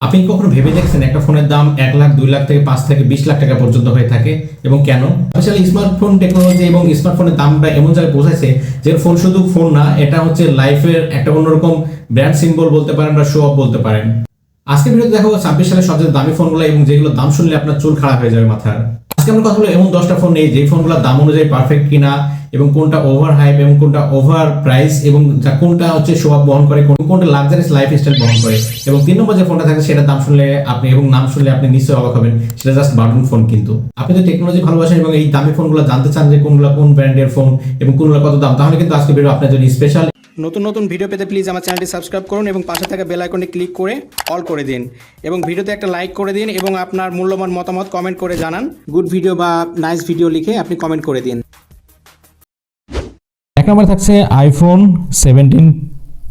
আপনি কখনো ভেবে দেখছেন একটা ফোনের দাম 1 লাখ 2 লাখ থেকে 5 থেকে 20 লাখ টাকা পর্যন্ত হয়ে থাকে এবং কেন? স্পেশালি স্মার্টফোন টেকনোলজি এবং স্মার্টফোনের দামটা এমন জায়গায় পৌঁছাইছে যে ফোন শুধু ফোন না, এটা হচ্ছে লাইফের একটা অন্যরকম ব্র্যান্ড সিম্বল বলতে পারেন বা শো অফ বলতে পারেন। আজকের ভিডিওতে দেখাবো 26 সালের সবচেয়ে দামি ফোনগুলো এবং যেগুলো দাম শুনলে আপনার চুল খারাপ হয়ে যাবে মাথার। আজকে আমরা কথা বলবো এমন 10টা ফোন নেই যে ফোনগুলোর দাম অনুযায়ী পারফেক্ট কিনা এবং কোনটা ওভার হাইপ এবং কোনটা ওভার প্রাইস এবং কোনটা হচ্ছে শো অফ বহন করে, কোনটা লাক্সারিয়াস লাইফস্টাইল বহন করে। এবং 3 নম্বর যে ফোনটা থাকে সেটার দাম শুনলে আপনি এবং নাম শুনলে আপনি নিশ্চয়ই অবাক হবেন, সেটা জাস্ট বাটন ফোন। কিন্তু আপনি যদি টেকনোলজি ভালোবাসেন এবং এই দামি ফোনগুলো জানতে চান যে কোনগুলো কোন ব্র্যান্ডের ফোন এবং কোনগুলো কত দাম, তাহলে কিন্তু আজকে ভিডিও আপনার জন্য স্পেশাল। নতুন নতুন ভিডিও পেতে প্লিজ আমার চ্যানেলটি সাবস্ক্রাইব করুন এবং পাশে থাকা বেল আইকনে ক্লিক করে অল করে দিন এবং ভিডিওতে একটা লাইক করে দিন এবং আপনার মূল্যবান মতামত কমেন্ট করে জানান। গুড ভিডিও বা নাইস ভিডিও লিখে আপনি কমেন্ট করে দিন। এক নম্বরে থাকছে আইফোন 17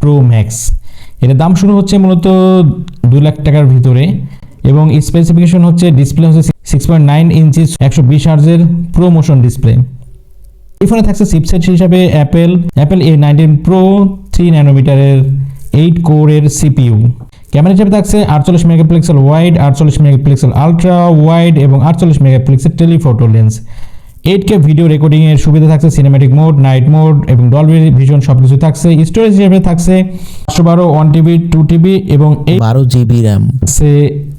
প্রো ম্যাক্স। এটার দাম শুরু হচ্ছে মূলত 2 লাখ টাকার ভিতরে এবং স্পেসিফিকেশন হচ্ছে ডিসপ্লে হচ্ছে 6.9 ইঞ্চি 120 হার্জের প্রো মোশন ডিসপ্লে। এই ফোনে থাকছে চিপসেট হিসাবে অ্যাপেল A19 প্রো 3 ন্যানোমিটারের 8 কোরের সিপিইউ। ক্যামেরা হিসেবে থাকছে 48 megapixel wide, 48 megapixel ultra wide এবং 48 megapixel telephoto lens. 8K video recording এর সুবিধা থাকছে, সিনেম্যাটিক মোড, নাইট মোড এবং ডলবি ভিশন সবকিছু থাকছে। স্টোরেজ হিসেবে থাকছে 512 1TB 2TB এবং 12GB র্যাম আছে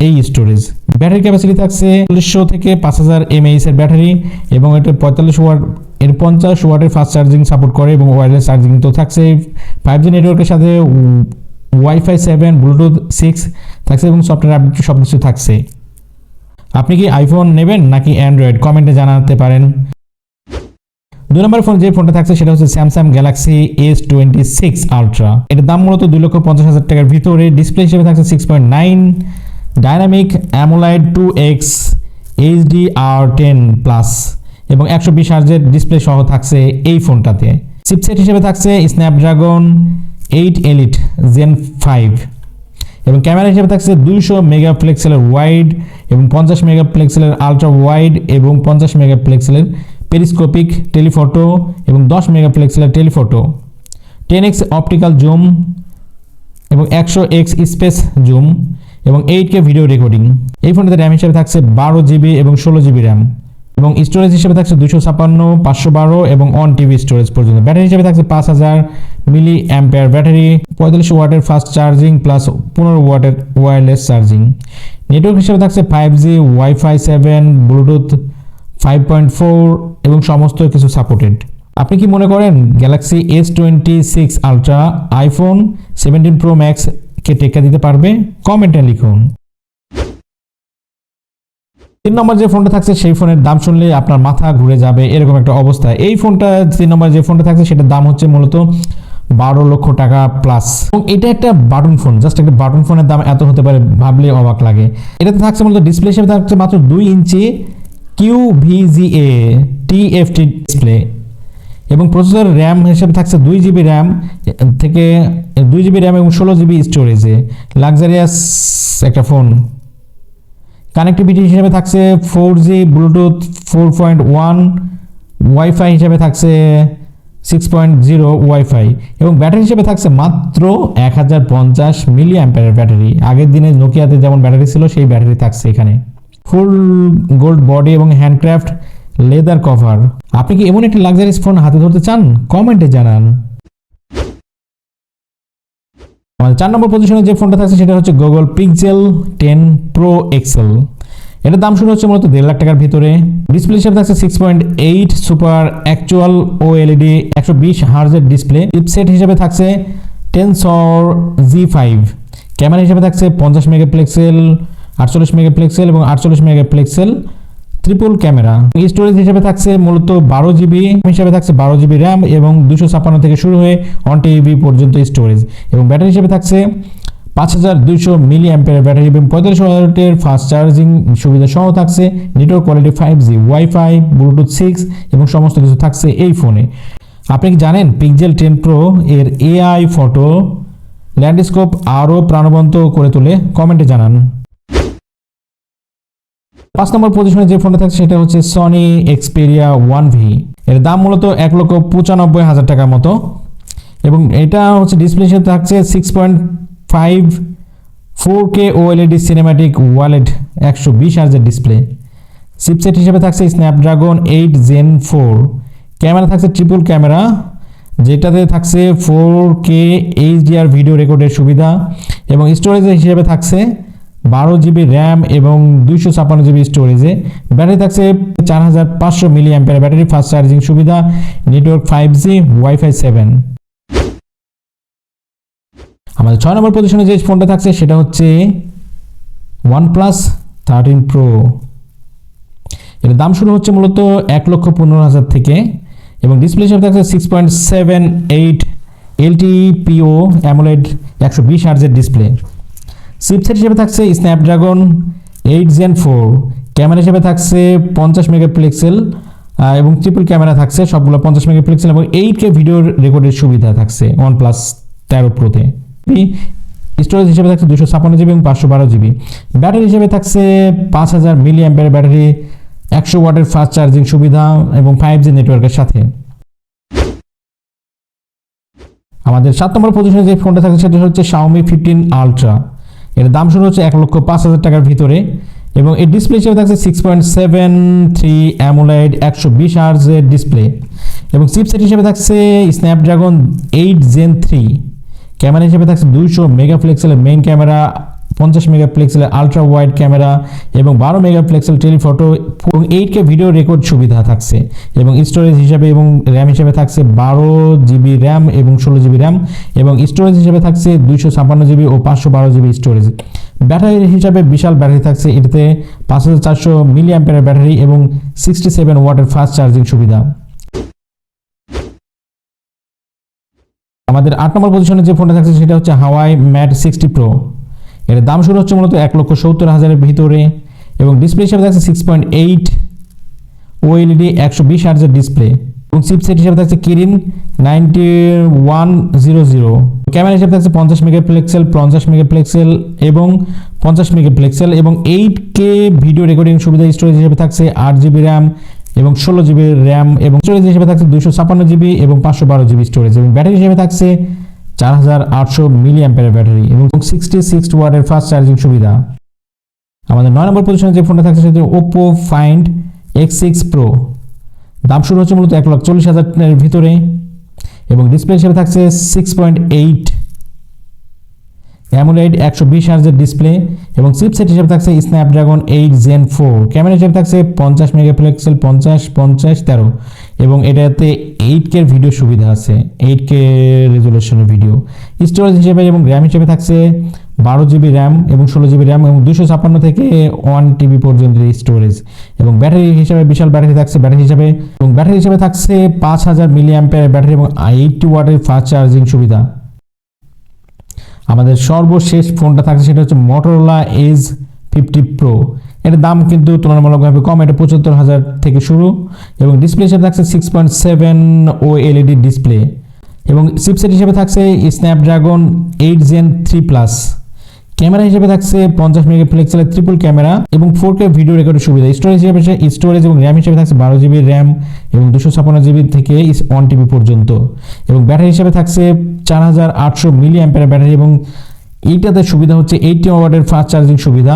এই স্টোরেজ। ব্যাটারি ক্যাপাসিটি থাকছে 400 থেকে 5000 mAh এর ব্যাটারি এবং এটা 45 ওয়াট এর 50 ওয়াটের ফাস্ট চার্জিং সাপোর্ট করে এবং ওয়্যারলেস চার্জিং তো থাকছে। 5G নেটওয়ার্কের সাথে ওয়াইফাই 7 ব্লুটুথ 6 থাকছে এবং সফটওয়্যার আপডেট সবকিছু থাকছে। আপনি কি আইফোন নেবেন নাকি অ্যান্ড্রয়েড, কমেন্টে জানাতে পারেন। 2 নম্বর ফোন যে ফোনটা থাকছে সেটা হচ্ছে স্যামসাং গ্যালাক্সি S26 আলট্রা। এটার দাম মূলত 2,50,000 টাকার ভিতরে। ডিসপ্লে হিসেবে থাকছে 6.9 ডাইনামিক অ্যামোলাইড 2X HDR10 প্লাস এবং 120 হার্জের ডিসপ্লে সহ থাকছে এই ফোনটাতে। চিপসেট হিসেবে থাকছে স্ন্যাপড্রাগন 8 এলিট জেন 5 এবং ক্যামেরা হিসেবে থাকছে 200 মেগাপিক্সেলের ওয়াইড এবং 50 মেগাপিক্সেলের আলট্রা ওয়াইড এবং 50 মেগাপিক্সেলের পেরিস্কোপিক টেলিফোটো এবং 10 মেগাপিক্সেলের টেলিফোটো, 10x অপটিক্যাল জুম এবং 100x স্পেস জুম এবং 8K ভিডিও রেকর্ডিং। এই ফোনটাতে র্যাম হিসেবে থাকছে 12GB এবং 16GB র্যাম এবং স্টোরেজ হিসেবে থাকছে 256 512 এবং 1TB স্টোরেজ পর্যন্ত। ব্যাটারি হিসেবে থাকছে 5000 মিলি অ্যাম্পিয়ার ব্যাটারি, 45 ওয়াটের ফাস্ট চার্জিং প্লাস 15 ওয়াটের ওয়্যারলেস চার্জিং। নেটওয়ার্ক হিসেবে থাকছে 5G ওয়াইফাই 7 ব্লুটুথ 5.4 এবং সমস্ত কিছু সাপোর্টেড। আপনি কি মনে করেন Galaxy S26 ultra iPhone 17 pro max কে টেক্কা দিতে পারবে? কমেন্টে লিখুন। 3 নম্বর যে ফোনটা থাকছে সেই ফোনের দাম শুনলে আপনার মাথা ঘুরে যাবে এরকম একটা অবস্থা। এই ফোনটা 3 নম্বর যে ফোনটা থাকছে সেটার দাম হচ্ছে মূলত 12 লক্ষ টাকা প্লাস এবং এটা একটা বাটন ফোন। জাস্ট একটা বাটন ফোনের দাম এত হতে পারে ভাবলে অবাক লাগে। এটাতে থাকছে মূলত ডিসপ্লে হিসেবে থাকছে মাত্র 2 ইঞ্চি QVGA TFT ডিসপ্লে এবং প্রসেসর র্যাম হিসেবে থাকছে 2GB র্যাম থেকে 2GB র্যাম এবং 16GB স্টোরেজে। লাক্সারিয়াস একটা ফোন। কানেক্টিভিটি হিসেবে থাকছে 4G ব্লুটুথ 4.1, ওয়াইফাই হিসেবে থাকছে 6.0 ওয়াইফাই এবং ব্যাটারি হিসেবে থাকছে মাত্র 1050 মিলি অ্যাম্পিয়ারের ব্যাটারি। আগের দিনে নোকিয়াতে যেমন ব্যাটারি ছিল সেই ব্যাটারি থাকছে এখানে। ফুল গোল্ড বডি এবং হ্যান্ডক্রাফট লেদার কভার। আপনি কি এমন একটা লাক্সারিয়াস ফোন হাতে ধরতে চান? কমেন্টে জানান। আমাদের 4 নম্বর পজিশনে যে ফোনটা থাকছে সেটা হচ্ছে গুগল পিক্সেল 10 প্রো এক্সেল। এটার দাম শুরু হচ্ছে মূলত 1.5 লাখ টাকার ভিতরে। ডিসপ্লে হিসেবে থাকছে 6.8 সুপার অ্যাকচুয়াল OLED 120 হার্জের ডিসপ্লে। চিপসেট হিসেবে থাকছে টেনসর Z5। ক্যামেরা হিসেবে থাকছে 50 মেগাপিক্সেল 48 মেগাপিক্সেল এবং 48 মেগাপিক্সেল ট্রিপল ক্যামেরা। স্টোরেজ হিসেবে থাকছে মূলত 12GB হিসেবে থাকছে 12GB র্যাম এবং 256 থেকে শুরু হয়ে 1TB পর্যন্ত স্টোরেজ এবং ব্যাটারি হিসেবে থাকছে 5200 মিলি অ্যাম্পিয়ার ব্যাটারি এবং 45 ওয়াটের ফাস্ট চার্জিং সুবিধা সহ থাকছে। Network quality 5G wifi Bluetooth 6 এবং সমস্ত কিছু থাকছে এই ফোনে। আপনি কি জানেন পিক্সেল 10 প্রো এর AI ফটো ল্যান্ডস্কেপ আরও প্রাণবন্ত করে তোলে? কমেন্টে জানান। 5 নম্বর পজিশনে যে ফোনটা থাকছে সেটা হচ্ছে সনি এক্সপেরিয়া 1V। এর দাম মূলত 1,95,000 টাকার মতো এবং এটা হচ্ছে ডিসপ্লে হিসেবে থাকছে 6.5 4K OLED সিনেম্যাটিক ওয়ালেট 120 হার্জের ডিসপ্লে। চিপসেট হিসেবে থাকছে স্ন্যাপড্রাগন 8 Gen 4। ক্যামেরা থাকছে ট্রিপল ক্যামেরা, যেটাতে থাকছে 4K HDR ভিডিও রেকর্ডের সুবিধা, এবং স্টোরেজ হিসেবে থাকছে 12GB র্যাম এবং 256GB স্টোরেজে। ব্যাটারি থাকছে 4500 mAh ব্যাটারি, ফাস্ট চার্জিং সুবিধা, নেটওয়ার্ক 5G, ওয়াইফাই 7। আমাদের 6 নম্বর পজিশনে যে ফোনটা থাকছে সেটা হচ্ছে OnePlus 13 Pro। এর দাম শুরু হচ্ছে মূলত 1,15,000 থেকে, এবং ডিসপ্লে হিসেবে থাকছে 6.78 LTPO AMOLED 120 হার্জের ডিসপ্লে। চিপসেট হিসেবে থাকছে স্ন্যাপড্রাগন 8 Gen 4। ক্যামেরা হিসেবে থাকছে 50 মেগাপিক্সেল এবং ট্রিপল ক্যামেরা থাকছে, সবগুলো 50 মেগাপিক্সেল, এবং 8K ভিডিও রেকর্ডের সুবিধা থাকছে OnePlus 13 Proতে। স্টোরেজ হিসেবে থাকছে 256GB এবং 512GB। ব্যাটারি হিসেবে থাকছে 5000 mAh ব্যাটারি, 100 ওয়াটের ফাস্ট চার্জিং সুবিধা এবং 5G নেটওয়ার্কের সাথে। আমাদের 7 নম্বর পজিশনে যে ফোনটা থাকছে সেটা হচ্ছে Xiaomi 15 Ultra। এর দাম শুরু হচ্ছে 1,05,000 টাকার ভিতরে, এবং এর ডিসপ্লে হিসেবে থাকছে 6.73 AMOLED 120 হার্জের ডিসপ্লে, এবং চিপসেট হিসেবে থাকছে স্ন্যাপড্রাগন 8 Gen 3। ক্যামেরা হিসেবে থাকছে 200 মেগাপিক্সেলের মেইন ক্যামেরা, 50 মেগাপিক্সেলের আলট্রা ওয়াইড ক্যামেরা এবং 12 মেগাপিক্সেল টেলিফটো, এবং 8K ভিডিও রেকর্ড সুবিধা থাকছে, এবং স্টোরেজ হিসেবে এবং র্যাম হিসেবে থাকছে 12GB র্যাম এবং 16GB র্যাম, এবং স্টোরেজ হিসেবে থাকছে 256GB ও 512GB স্টোরেজ। ব্যাটারি হিসাবে বিশাল ব্যাটারি থাকছে, এটাতে 5400 mAh ব্যাটারি এবং 67 ওয়াটের ফাস্ট চার্জিং সুবিধা। আমাদের 8 নম্বর পজিশনে যে ফোনটা থাকছে সেটা হচ্ছে Huawei Mate 60 Pro। এর দাম শুরু হচ্ছে মূলত 1,70,000 ভিতরে, এবং ডিসপ্লে হিসেবে থাকছে 6.8 OLED 120 হার্জের ডিসপ্লে, এবং চিপসেট হিসেবে থাকছে Kirin 9100। ক্যামেরা হিসেবে থাকছে 50 মেগাপিক্সেল, 50 মেগাপিক্সেল এবং 50 মেগাপিক্সেল, এবং 8K ভিডিও রেকর্ডিং সুবিধা। স্টোরেজ হিসেবে থাকছে 8GB র্যাম এবং 16GB র্যাম, এবং স্টোরেজ হিসেবে থাকছে 256GB এবং 512GB স্টোরেজ, এবং ব্যাটারি হিসেবে থাকছে 4800 mAh ব্যাটারি এবং 66 ওয়াটের ফাস্ট চার্জিং সুবিধা। আমাদের 9 নম্বর পজিশনে যে ফোনটা থাকছে সেটা Oppo Find X6 Pro। দাম শুরু হচ্ছে মূলত 1,40,000 এর ভিতরে, এবং ডিসপ্লে হিসেবে থাকছে 6.8 AMOLED 120 হার্জের ডিসপ্লে, এবং চিপসেট হিসেবে থাকছে স্ন্যাপড্রাগন 8 Gen 4। ক্যামেরা হিসেবে থাকছে 50 মেগাপিক্সেল, 50 50 13, এবং এটাতে 8K ভিডিও সুবিধা আছে, 8K রেজুলেশনের ভিডিও। স্টোরেজ হিসেবে এবং র্যাম হিসেবে থাকছে 12GB র্যাম এবং 16GB র্যাম, এবং 256 থেকে 1TB পর্যন্ত স্টোরেজ, এবং ব্যাটারি হিসেবে বিশাল ব্যাটারি থাকছে, ব্যাটারি হিসেবে থাকছে 5000 mAh ব্যাটারি এবং 80 ওয়াটের ফাস্ট চার্জিং সুবিধা। আমাদের সর্বশেষ ফোনটা থাকছে সেটা হচ্ছে Motorola Edge 50 Pro। এর দাম কিন্তু তুলনামূলকভাবে কম, এটা 75,000 থেকে শুরু, এবং ডিসপ্লে হিসেবে থাকছে 6.7 OLED ডিসপ্লে, এবং চিপসেট হিসেবে থাকছে স্ন্যাপড্রাগন 8 Gen 3 Plus। ক্যামেরা হিসেবে থাকছে 50 মেগাপিক্সেলের ট্রিপল ক্যামেরা এবং 4K ভিডিও রেকর্ডের সুবিধা। স্টোরেজ এবং র্যাম হিসেবে থাকছে 12GB র্যাম এবং 256GB থেকে 1TB পর্যন্ত, এবং ব্যাটারি হিসেবে থাকছে 4800 mAh ব্যাটারি, এবং এইটাতে সুবিধা হচ্ছে 80 ওয়াটের ফাস্ট চার্জিং সুবিধা।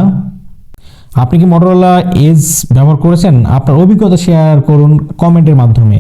আপনি কি Motorola Edge ব্যবহার করেছেন? আপনার অভিজ্ঞতা শেয়ার করুন কমেন্টের মাধ্যমে।